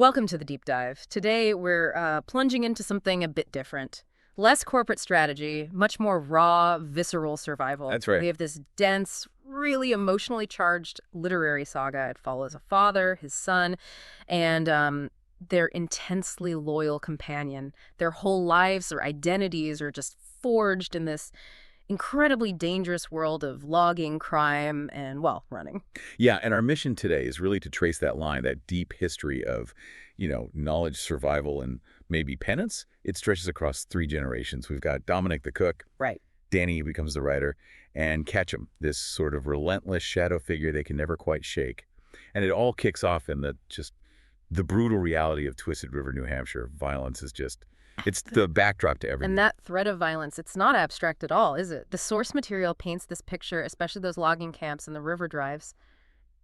Welcome to the deep dive. Today we're plunging into something a bit different. Less corporate strategy, much more raw, visceral survival. That's right. We have this dense, really emotionally charged literary saga. It follows a father, his son, and their intensely loyal companion. Their whole lives, their identities are just forged in this incredibly dangerous world of logging, crime, and, well, running. Yeah, and our mission today is really to trace that line, that deep history of, knowledge, survival, and maybe penance. It stretches across 3 generations. We've got Dominic the cook, Right. Danny who becomes the writer, and Ketchum, this sort of relentless shadow figure they can never quite shake. And it all kicks off in the brutal reality of Twisted River, New Hampshire. Violence is it's the backdrop to everything. And that threat of violence, it's not abstract at all, is it? The source material paints this picture, especially those logging camps and the river drives.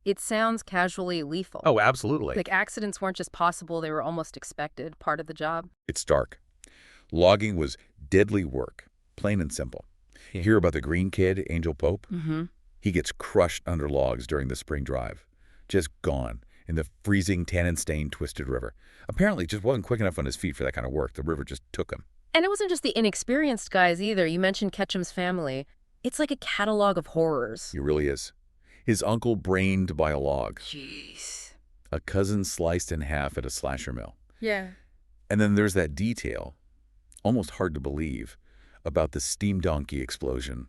It sounds casually lethal. Oh, absolutely. Like accidents weren't just possible, they were almost expected, part of the job. It's dark. Logging was deadly work, plain and simple. You hear about the green kid, Angel Pope? Mm-hmm. He gets crushed under logs during the spring drive. Just gone in the freezing, tannin-stained Twisted River. Apparently just wasn't quick enough on his feet for that kind of work. The river just took him. And it wasn't just the inexperienced guys either. You mentioned Ketchum's family. It's like a catalog of horrors. He really is. His uncle brained by a log. Jeez. A cousin sliced in half at a slasher mill. Yeah. And then there's that detail, almost hard to believe, about the steam donkey explosion,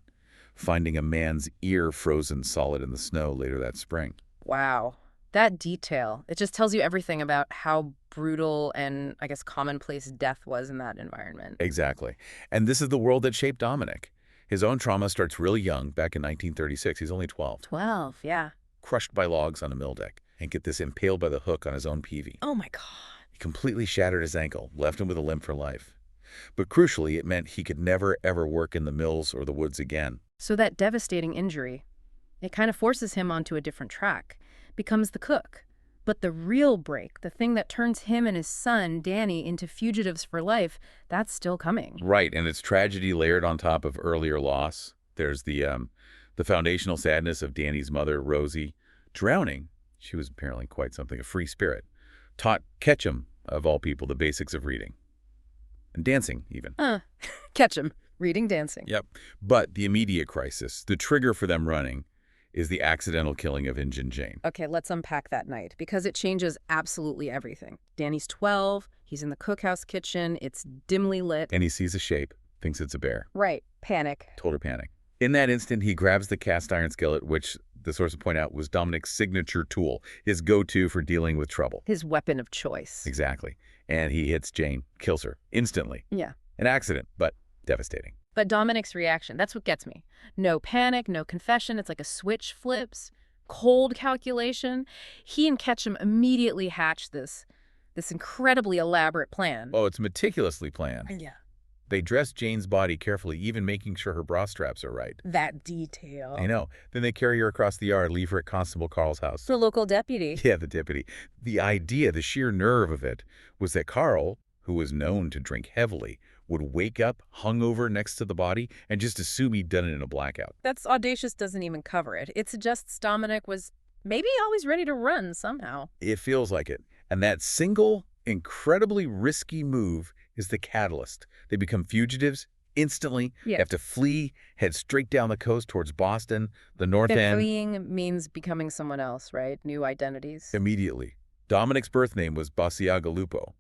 finding a man's ear frozen solid in the snow later that spring. Wow. That detail, it just tells you everything about how brutal and, I guess, commonplace death was in that environment. Exactly. And this is the world that shaped Dominic. His own trauma starts really young, back in 1936. He's only 12. 12, yeah. Crushed by logs on a mill deck, and get this, impaled by the hook on his own peavey. Oh my God. He completely shattered his ankle, left him with a limp for life. But crucially, it meant he could never, ever work in the mills or the woods again. So that devastating injury, it kind of forces him onto a different track, becomes the cook. But the real break, the thing that turns him and his son, Danny, into fugitives for life, that's still coming. Right, and it's tragedy layered on top of earlier loss. There's the foundational sadness of Danny's mother, Rosie, drowning. She was apparently quite something, a free spirit. Taught Ketchum, of all people, the basics of reading. And dancing, even. Ketchum, reading, dancing. Yep. But the immediate crisis, the trigger for them running, is the accidental killing of Injun Jane. Okay, let's unpack that night, because it changes absolutely everything. Danny's 12, he's in the cookhouse kitchen, it's dimly lit. And he sees a shape, thinks it's a bear. Right, panic. Total panic. In that instant, he grabs the cast iron skillet, which the sources point out was Dominic's signature tool, his go-to for dealing with trouble. His weapon of choice. Exactly. And he hits Jane, kills her, instantly. Yeah. An accident, but devastating. But Dominic's reaction, that's what gets me. No panic, no confession, it's like a switch flips. Cold calculation. He and Ketchum immediately hatch this incredibly elaborate plan. Oh, it's meticulously planned. Yeah. They dress Jane's body carefully, even making sure her bra straps are right. That detail. I know. Then they carry her across the yard, leave her at Constable Carl's house. The local deputy. Yeah, the deputy. The idea, the sheer nerve of it, was that Carl, who was known to drink heavily, would wake up hungover next to the body and just assume he'd done it in a blackout. That's audacious, doesn't even cover it. It suggests Dominic was maybe always ready to run somehow. It feels like it. And that single, incredibly risky move is the catalyst. They become fugitives instantly. Yeah. They have to flee, head straight down the coast towards Boston, the North End. Fleeing means becoming someone else, right? New identities. Immediately. Dominic's birth name was Basiagalupo,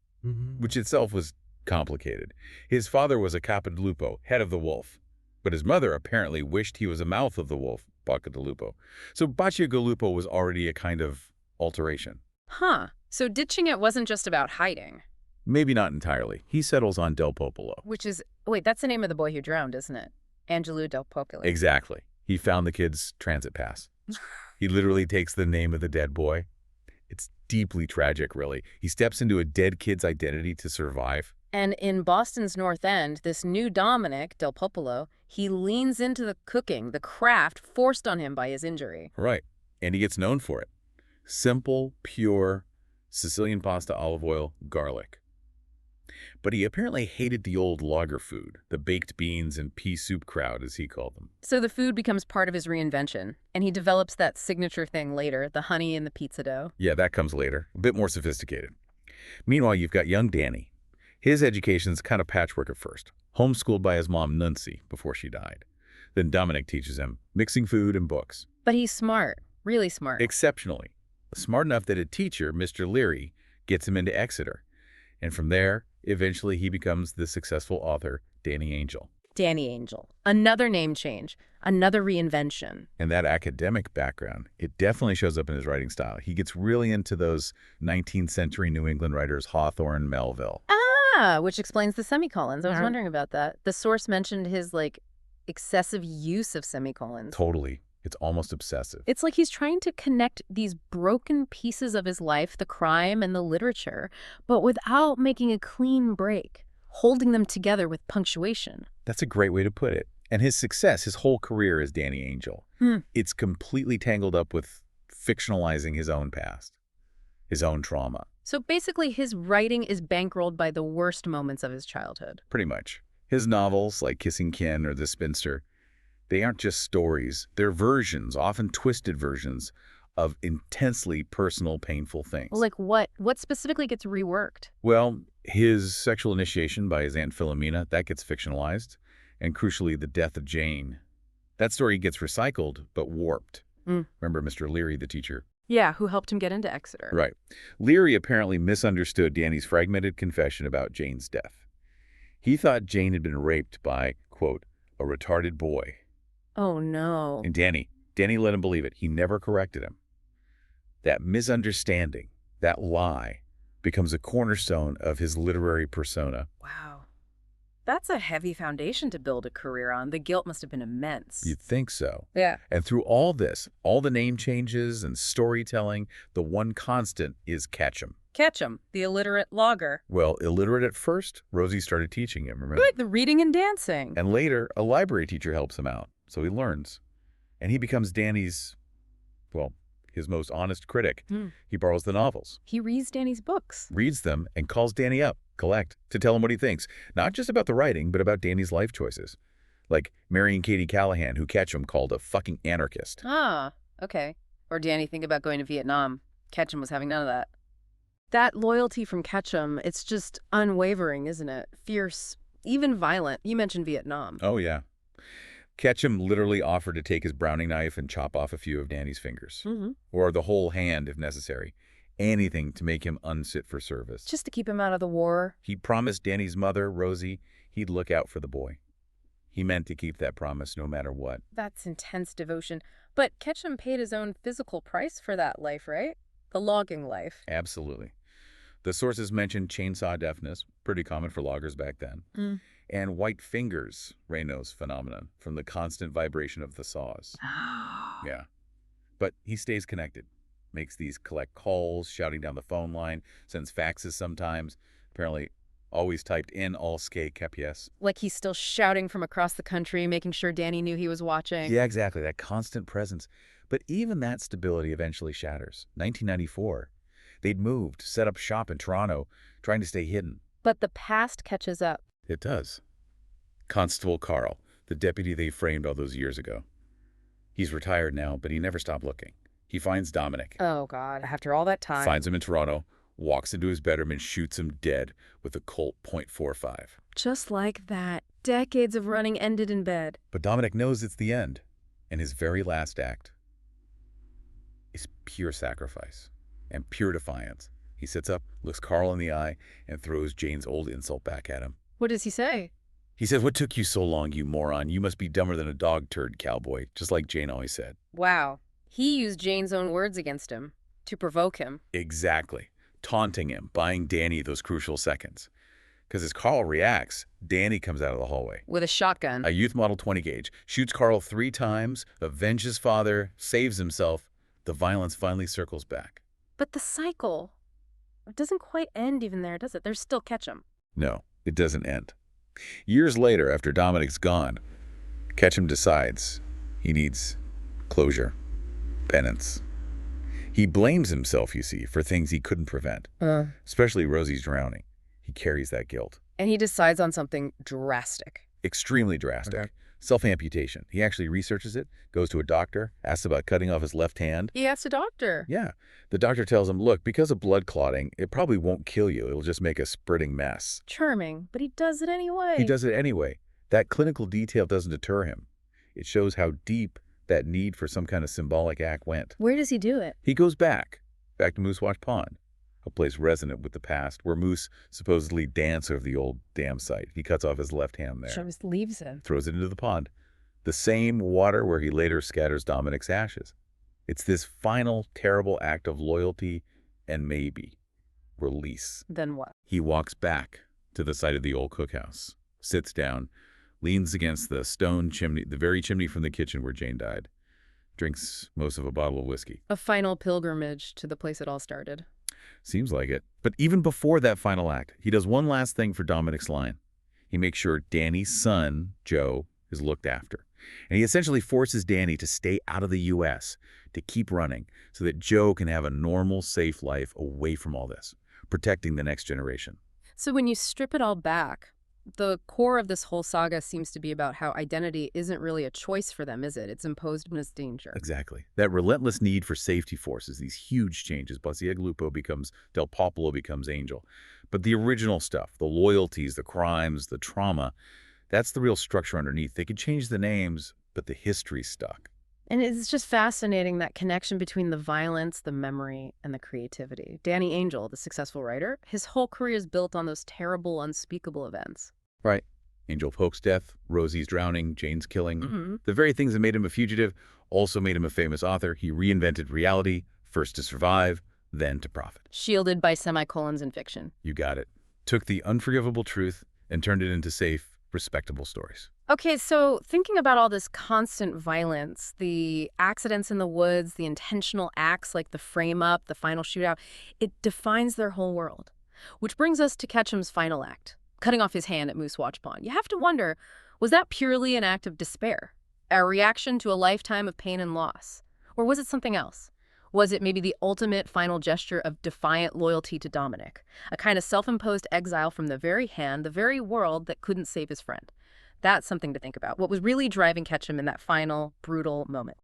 which itself was complicated. His father was a Capidalupo, head of the wolf, but his mother apparently wished he was a mouth of the wolf, Bacadalupo. So Basiagalupo was already a kind of alteration. Huh. So ditching it wasn't just about hiding. Maybe not entirely. He settles on Del Popolo. Which is, wait, that's the name of the boy who drowned, isn't it? Angelo Del Popolo. Exactly. He found the kid's transit pass. He literally takes the name of the dead boy. It's deeply tragic, really. He steps into a dead kid's identity to survive. And in Boston's North End, this new Dominic, Del Popolo, he leans into the cooking, the craft forced on him by his injury. Right. And he gets known for it. Simple, pure, Sicilian pasta, olive oil, garlic. But he apparently hated the old logger food, the baked beans and pea soup crowd, as he called them. So the food becomes part of his reinvention, and he develops that signature thing later, the honey in the pizza dough. Yeah, that comes later. A bit more sophisticated. Meanwhile, you've got young Danny. His education's kind of patchwork at first, homeschooled by his mom, Nuncy, before she died. Then Dominic teaches him, mixing food and books. But he's smart, really smart. Exceptionally. Smart enough that a teacher, Mr. Leary, gets him into Exeter. And from there, eventually he becomes the successful author, Danny Angel. Danny Angel. Another name change, another reinvention. And that academic background, it definitely shows up in his writing style. He gets really into those 19th century New England writers, Hawthorne, Melville. Ah, which explains the semicolons. I was wondering about that. The source mentioned his, excessive use of semicolons. Totally. It's almost obsessive. It's like he's trying to connect these broken pieces of his life, the crime and the literature, but without making a clean break, holding them together with punctuation. That's a great way to put it. And his success, his whole career as Danny Angel, it's completely tangled up with fictionalizing his own past, his own trauma. So basically his writing is bankrolled by the worst moments of his childhood. Pretty much. His novels, like Kissing Ken or The Spinster, they aren't just stories. They're versions, often twisted versions, of intensely personal, painful things. Like what? What specifically gets reworked? Well, his sexual initiation by his Aunt Philomena, that gets fictionalized. And crucially, the death of Jane. That story gets recycled, but warped. Remember Mr. Leary, the teacher? Yeah, who helped him get into Exeter. Right. Leary apparently misunderstood Danny's fragmented confession about Jane's death. He thought Jane had been raped by, quote, a retarded boy. Oh, no. And Danny let him believe it. He never corrected him. That misunderstanding, that lie, becomes a cornerstone of his literary persona. Wow. That's a heavy foundation to build a career on. The guilt must have been immense. You'd think so. Yeah. And through all this, all the name changes and storytelling, the one constant is Ketchum. Ketchum, the illiterate logger. Well, illiterate at first, Rosie started teaching him, remember? Good, the reading and dancing. And later, a library teacher helps him out, so he learns. And he becomes Danny's, well, his most honest critic. He borrows the novels. He reads Danny's books. Reads them and calls Danny up, to tell him what he thinks. Not just about the writing, but about Danny's life choices. Like marrying Katie Callahan, who Ketchum called a fucking anarchist. Ah, okay. Or Danny think about going to Vietnam. Ketchum was having none of that. That loyalty from Ketchum, it's just unwavering, isn't it? Fierce, even violent. You mentioned Vietnam. Oh, yeah. Ketchum literally offered to take his Browning knife and chop off a few of Danny's fingers. Or the whole hand, if necessary. Anything to make him unfit for service. Just to keep him out of the war. He promised Danny's mother, Rosie, he'd look out for the boy. He meant to keep that promise no matter what. That's intense devotion. But Ketchum paid his own physical price for that life, right? The logging life. Absolutely. The sources mention chainsaw deafness, pretty common for loggers back then, and white fingers, Raynaud's phenomenon, from the constant vibration of the saws. Yeah. But he stays connected, makes these collect calls, shouting down the phone line, sends faxes sometimes, apparently always typed in all skate capies. Like he's still shouting from across the country, making sure Danny knew he was watching. Yeah, exactly, that constant presence. But even that stability eventually shatters. 1994. They'd moved, set up shop in Toronto, trying to stay hidden. But the past catches up. It does. Constable Carl, the deputy they framed all those years ago. He's retired now, but he never stopped looking. He finds Dominic. Oh, God. After all that time. Finds him in Toronto, walks into his bedroom and shoots him dead with a Colt .45. Just like that. Decades of running ended in bed. But Dominic knows it's the end. And his very last act is pure sacrifice and pure defiance. He sits up, looks Carl in the eye, and throws Jane's old insult back at him. What does he say? He says, "What took you so long, you moron? You must be dumber than a dog turd, cowboy," just like Jane always said. Wow. He used Jane's own words against him to provoke him. Exactly. Taunting him, buying Danny those crucial seconds. Because as Carl reacts, Danny comes out of the hallway. With a shotgun. A youth model 20 gauge. Shoots Carl 3 times, avenges father, saves himself. The violence finally circles back. But the cycle, it doesn't quite end even there, does it? There's still Ketchum. No, it doesn't end. Years later, after Dominic's gone, Ketchum decides he needs closure, penance. He blames himself, you see, for things he couldn't prevent, especially Rosie's drowning. He carries that guilt. And he decides on something drastic. Extremely drastic. Self-amputation. He actually researches it, goes to a doctor, asks about cutting off his left hand. He asked a doctor. Yeah. The doctor tells him, look, because of blood clotting, it probably won't kill you. It'll just make a spreading mess. Charming, but he does it anyway. He does it anyway. That clinical detail doesn't deter him. It shows how deep that need for some kind of symbolic act went. Where does he do it? He goes back to Moose Wash Pond, a place resonant with the past, where moose supposedly dance over the old dam site. He cuts off his left hand there. Just leaves it. Throws it into the pond. The same water where he later scatters Dominic's ashes. It's this final, terrible act of loyalty and maybe release. Then what? He walks back to the site of the old cookhouse, sits down, leans against the stone chimney, the very chimney from the kitchen where Jane died, drinks most of a bottle of whiskey. A final pilgrimage to the place it all started. Seems like it. But even before that final act, he does one last thing for Dominic's line. He makes sure Danny's son, Joe, is looked after. And he essentially forces Danny to stay out of the U.S., to keep running, so that Joe can have a normal, safe life away from all this, protecting the next generation. So when you strip it all back, the core of this whole saga seems to be about how identity isn't really a choice for them, is it? It's imposed as danger. Exactly. That relentless need for safety forces, these huge changes. Basiagalupo becomes Del Popolo becomes Angel. But the original stuff, the loyalties, the crimes, the trauma, that's the real structure underneath. They could change the names, but the history stuck. And it's just fascinating, that connection between the violence, the memory, and the creativity. Danny Angel, the successful writer, his whole career is built on those terrible, unspeakable events. Right. Angel of Hope's death, Rosie's drowning, Jane's killing. Mm-hmm. The very things that made him a fugitive also made him a famous author. He reinvented reality, first to survive, then to profit. Shielded by semicolons in fiction. You got it. Took the unforgivable truth and turned it into safe, respectable stories. Okay, so thinking about all this constant violence, the accidents in the woods, the intentional acts like the frame-up, the final shootout, it defines their whole world. Which brings us to Ketchum's final act, cutting off his hand at Moose Watch Pond. You have to wonder, was that purely an act of despair? A reaction to a lifetime of pain and loss? Or was it something else? Was it maybe the ultimate final gesture of defiant loyalty to Dominic? A kind of self-imposed exile from the very hand, the very world that couldn't save his friend? That's something to think about. What was really driving Ketchum in that final, brutal moment?